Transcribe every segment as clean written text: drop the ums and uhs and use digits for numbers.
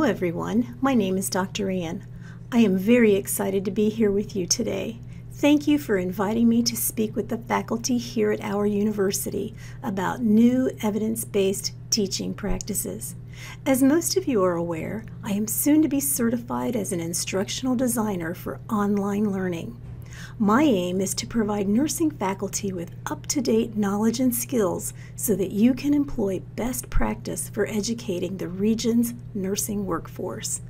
everyone. My name is Dr. Ann. I am very excited to be here with you today. Thank you for inviting me to speak with the faculty here at our university about new evidence-based teaching practices. As most of you are aware, I am soon to be certified as an instructional designer for online learning. My aim is to provide nursing faculty with up-to-date knowledge and skills so that you can employ best practice for educating the region's nursing workforce.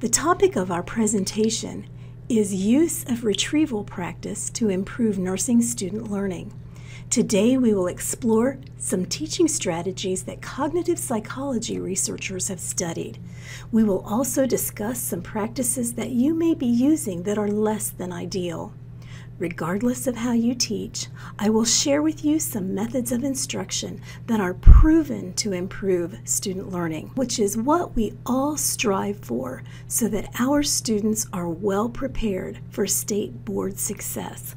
The topic of our presentation is use of retrieval practice to improve nursing student learning. Today we will explore some teaching strategies that cognitive psychology researchers have studied. We will also discuss some practices that you may be using that are less than ideal. Regardless of how you teach, I will share with you some methods of instruction that are proven to improve student learning, which is what we all strive for so that our students are well prepared for state board success.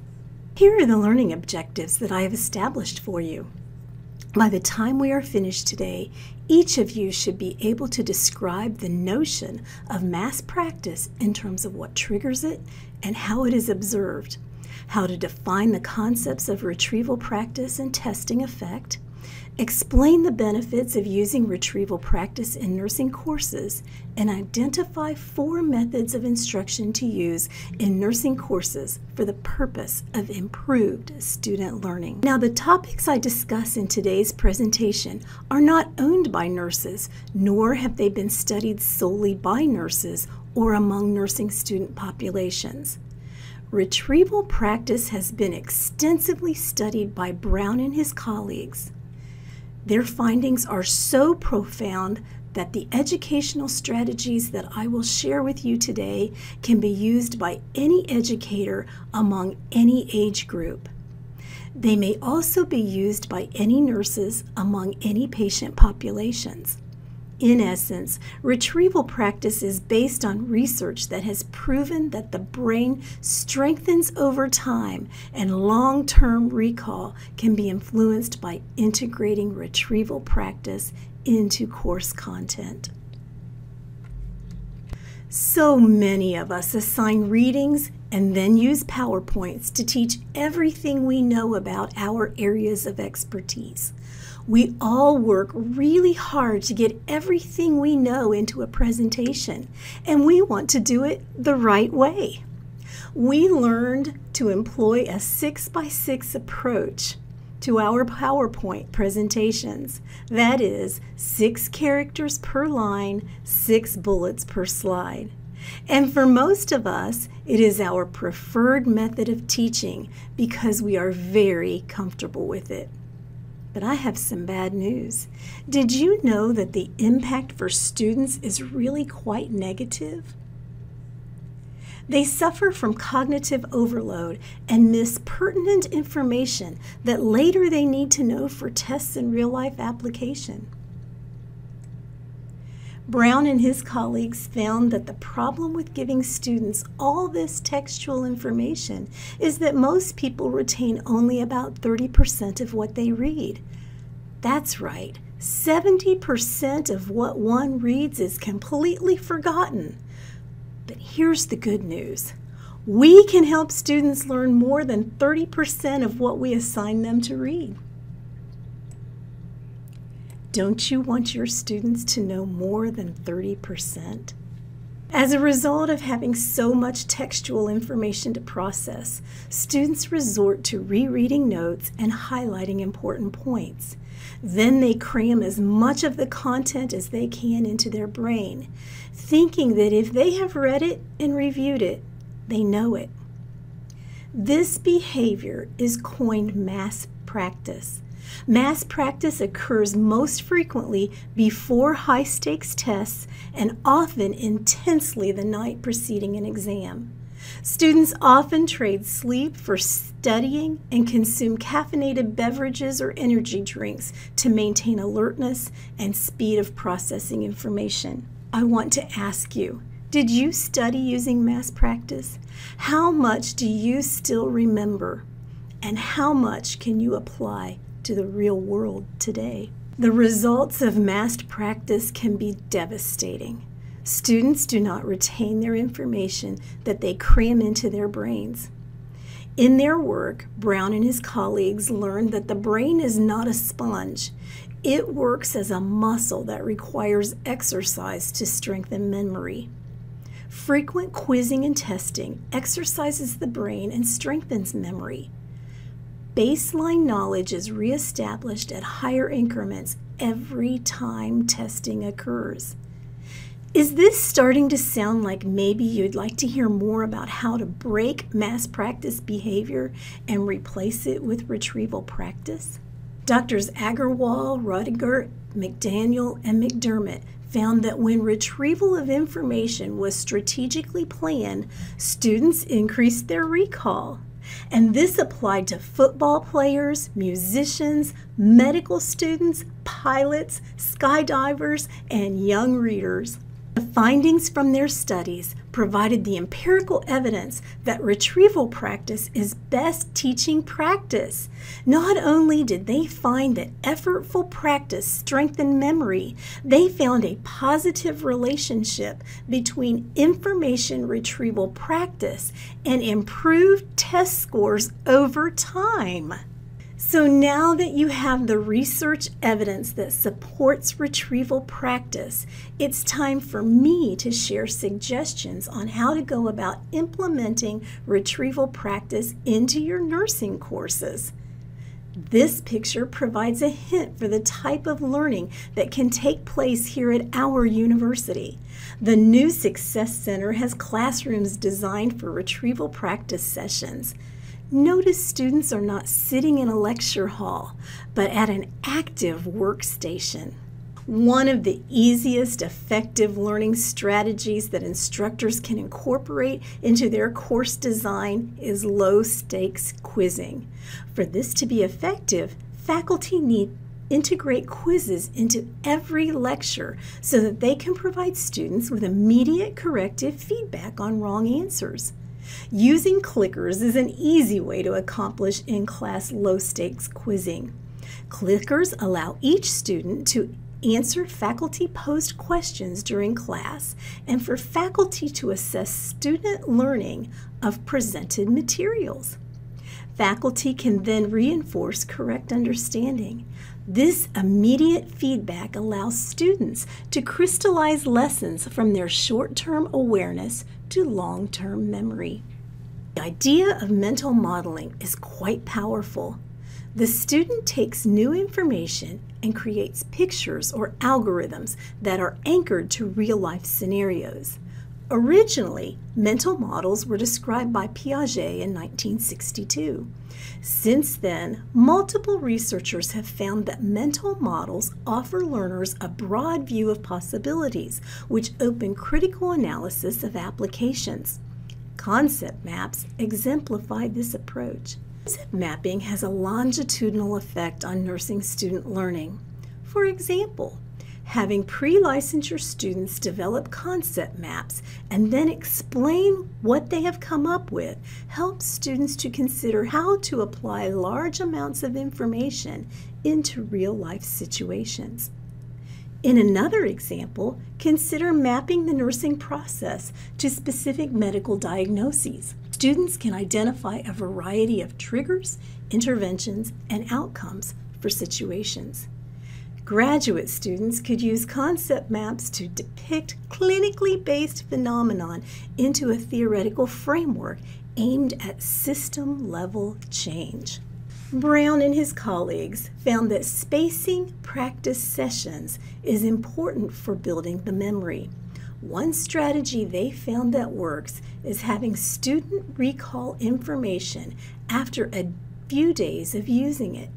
Here are the learning objectives that I have established for you. By the time we are finished today, each of you should be able to describe the notion of mass practice in terms of what triggers it and how it is observed, how to define the concepts of retrieval practice and testing effect, explain the benefits of using retrieval practice in nursing courses, and identify 4 methods of instruction to use in nursing courses for the purpose of improved student learning. Now, the topics I discuss in today's presentation are not owned by nurses, nor have they been studied solely by nurses or among nursing student populations. Retrieval practice has been extensively studied by Brown and his colleagues. Their findings are so profound that the educational strategies that I will share with you today can be used by any educator among any age group. They may also be used by any nurses among any patient populations. In essence, retrieval practice is based on research that has proven that the brain strengthens over time and long-term recall can be influenced by integrating retrieval practice into course content. So many of us assign readings and then use PowerPoints to teach everything we know about our areas of expertise. We all work really hard to get everything we know into a presentation, and we want to do it the right way. We learned to employ a 6x6 approach to our PowerPoint presentations. That is, 6 characters per line, 6 bullets per slide. And for most of us, it is our preferred method of teaching because we are very comfortable with it. But I have some bad news. Did you know that the impact for students is really quite negative? They suffer from cognitive overload and miss pertinent information that later they need to know for tests and real-life application. Brown and his colleagues found that the problem with giving students all this textual information is that most people retain only about 30% of what they read. That's right, 70% of what one reads is completely forgotten. But here's the good news. We can help students learn more than 30% of what we assign them to read. Don't you want your students to know more than 30%? As a result of having so much textual information to process, students resort to rereading notes and highlighting important points. Then they cram as much of the content as they can into their brain, thinking that if they have read it and reviewed it, they know it. This behavior is coined mass practice. Mass practice occurs most frequently before high-stakes tests and often intensely the night preceding an exam. Students often trade sleep for studying and consume caffeinated beverages or energy drinks to maintain alertness and speed of processing information. I want to ask you, did you study using mass practice? How much do you still remember? And how much can you apply to the real world today? The results of massed practice can be devastating. Students do not retain their information that they cram into their brains. In their work, Brown and his colleagues learned that the brain is not a sponge. It works as a muscle that requires exercise to strengthen memory. Frequent quizzing and testing exercises the brain and strengthens memory. Baseline knowledge is reestablished at higher increments every time testing occurs. Is this starting to sound like maybe you'd like to hear more about how to break mass practice behavior and replace it with retrieval practice? Doctors Agarwal, Rudiger, McDaniel, and McDermott found that when retrieval of information was strategically planned, students increased their recall. And this applied to football players, musicians, medical students, pilots, skydivers, and young readers. The findings from their studies provided the empirical evidence that retrieval practice is best teaching practice. Not only did they find that effortful practice strengthened memory, they found a positive relationship between information retrieval practice and improved test scores over time. So now that you have the research evidence that supports retrieval practice, it's time for me to share suggestions on how to go about implementing retrieval practice into your nursing courses. This picture provides a hint for the type of learning that can take place here at our university. The new Success Center has classrooms designed for retrieval practice sessions. Notice students are not sitting in a lecture hall, but at an active workstation. One of the easiest effective learning strategies that instructors can incorporate into their course design is low-stakes quizzing. For this to be effective, faculty need to integrate quizzes into every lecture so that they can provide students with immediate corrective feedback on wrong answers. Using clickers is an easy way to accomplish in-class low-stakes quizzing. Clickers allow each student to answer faculty-posed questions during class and for faculty to assess student learning of presented materials. Faculty can then reinforce correct understanding. This immediate feedback allows students to crystallize lessons from their short-term awareness to long-term memory. The idea of mental modeling is quite powerful. The student takes new information and creates pictures or algorithms that are anchored to real-life scenarios. Originally, mental models were described by Piaget in 1962. Since then, multiple researchers have found that mental models offer learners a broad view of possibilities, which open critical analysis of applications. Concept maps exemplify this approach. Concept mapping has a longitudinal effect on nursing student learning. For example, having pre-licensure students develop concept maps and then explain what they have come up with helps students to consider how to apply large amounts of information into real-life situations. In another example, consider mapping the nursing process to specific medical diagnoses. Students can identify a variety of triggers, interventions, and outcomes for situations. Graduate students could use concept maps to depict clinically based phenomenon into a theoretical framework aimed at system-level change. Brown and his colleagues found that spacing practice sessions is important for building the memory. One strategy they found that works is having student recall information after a few days of using it.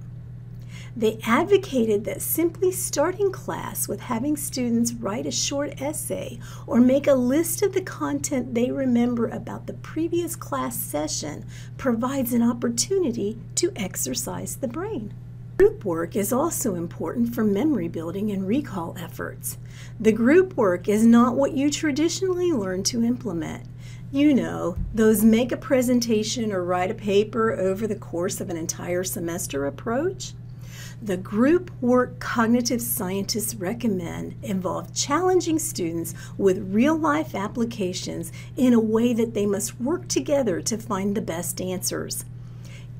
They advocated that simply starting class with having students write a short essay or make a list of the content they remember about the previous class session provides an opportunity to exercise the brain. Group work is also important for memory building and recall efforts. The group work is not what you traditionally learn to implement. You know, those make a presentation or write a paper over the course of an entire semester approach. The group work cognitive scientists recommend involve challenging students with real-life applications in a way that they must work together to find the best answers.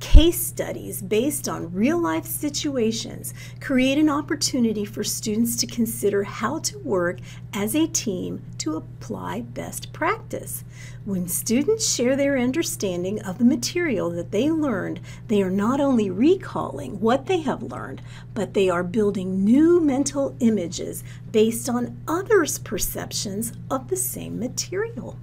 Case studies based on real-life situations create an opportunity for students to consider how to work as a team to apply best practice. When students share their understanding of the material that they learned, they are not only recalling what they have learned, but they are building new mental images based on others' perceptions of the same material.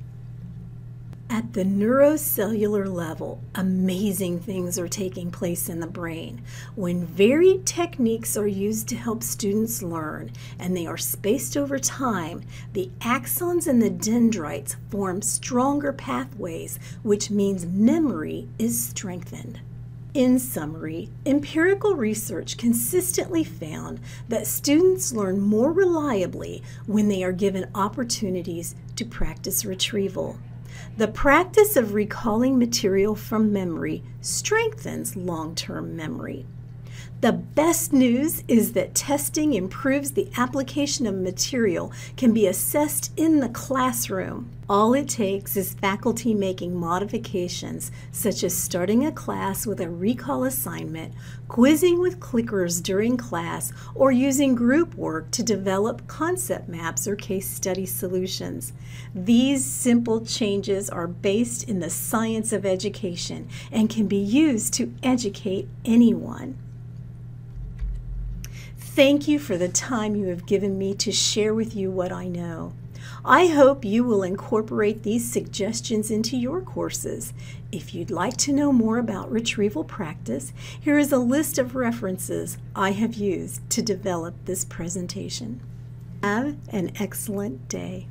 At the neurocellular level, amazing things are taking place in the brain. When varied techniques are used to help students learn, and they are spaced over time, the axons and the dendrites form stronger pathways, which means memory is strengthened. In summary, empirical research consistently found that students learn more reliably when they are given opportunities to practice retrieval. The practice of recalling material from memory strengthens long-term memory. The best news is that testing improves the application of material can be assessed in the classroom. All it takes is faculty making modifications, such as starting a class with a recall assignment, quizzing with clickers during class, or using group work to develop concept maps or case study solutions. These simple changes are based in the science of education and can be used to educate anyone. Thank you for the time you have given me to share with you what I know. I hope you will incorporate these suggestions into your courses. If you'd like to know more about retrieval practice, here is a list of references I have used to develop this presentation. Have an excellent day.